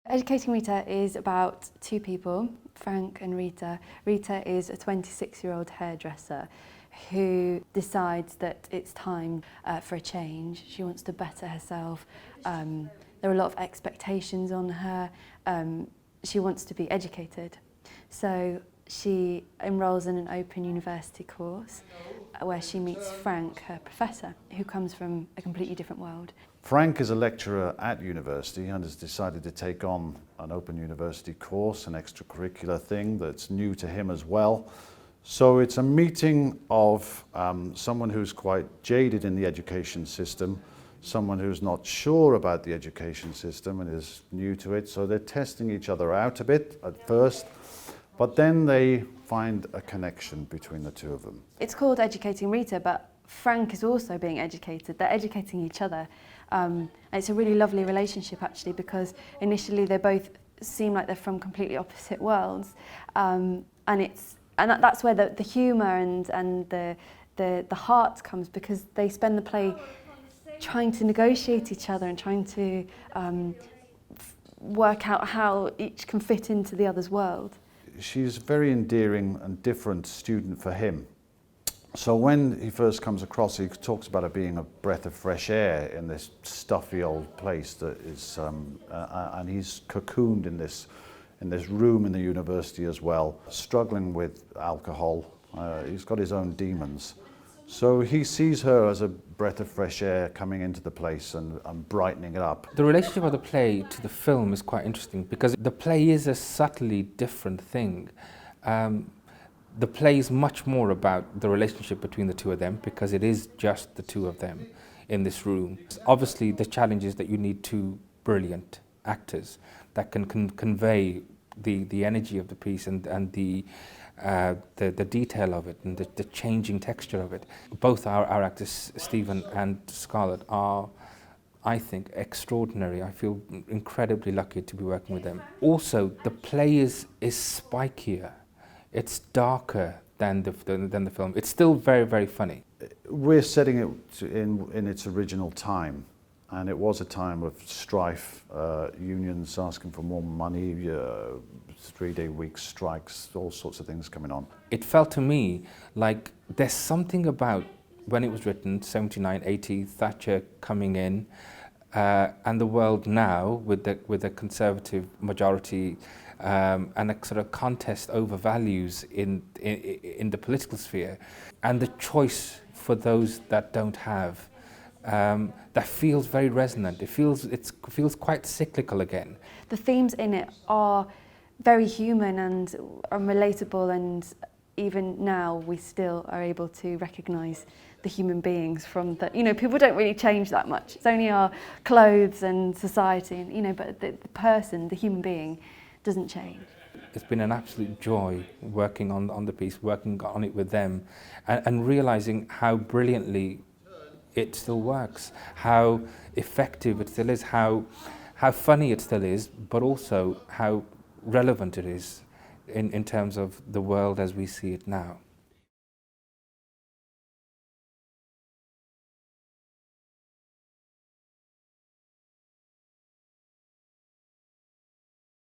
Educating Rita is about two people, Frank and Rita. Rita is a 26-year-old hairdresser who decides that it's time for a change. She wants to better herself. There are a lot of expectations on her. She wants to be educated. So she enrolls in an open university course where she meets Frank, her professor, who comes from a completely different world. Frank is a lecturer at university and has decided to take on an open university course, an extracurricular thing that's new to him as well. So it's a meeting of someone who's quite jaded in the education system, someone who's not sure about the education system and is new to it. So they're testing each other out a bit at first, but then they find a connection between the two of them. It's called Educating Rita, but Frank is also being educated. They're educating each other. And it's a really lovely relationship actually, because initially they both seem like they're from completely opposite worlds. And that's where the humour and the heart comes, because they spend the play trying to negotiate each other and trying to work out how each can fit into the other's world. She's a very endearing and different student for him. So when he first comes across, he talks about it being a breath of fresh air in this stuffy old place that is, and he's cocooned in this room in the university as well, struggling with alcohol. He's got his own demons. So he sees her as a breath of fresh air coming into the place and brightening it up. The relationship of the play to the film is quite interesting, because the play is a subtly different thing. The play is much more about the relationship between the two of them, because it is just the two of them in this room. Obviously, the challenge is that you need two brilliant actors that can convey the energy of the piece and the detail of it and the changing texture of it. Both our actors, Stephen and Scarlett, are, I think, extraordinary. I feel incredibly lucky to be working with them. Also, the play is spikier. It's darker than the film. It's still very, very funny. We're setting it in its original time, and it was a time of strife, unions asking for more money, 3-day week strikes, all sorts of things coming on. It felt to me like there's something about when it was written, 79, 80, Thatcher coming in, and the world now with the Conservative majority, and a sort of contest over values in the political sphere, and the choice for those that don't have, that feels very resonant. It feels quite cyclical again. The themes in it are very human and are relatable, and even now we still are able to recognise the human beings from the, people don't really change that much. It's only our clothes and society, and but the person, the human being, doesn't change. It's been an absolute joy working on the piece, working on it with them, and realising how brilliantly it still works, how effective it still is, how funny it still is, but also how relevant it is in terms of the world as we see it now.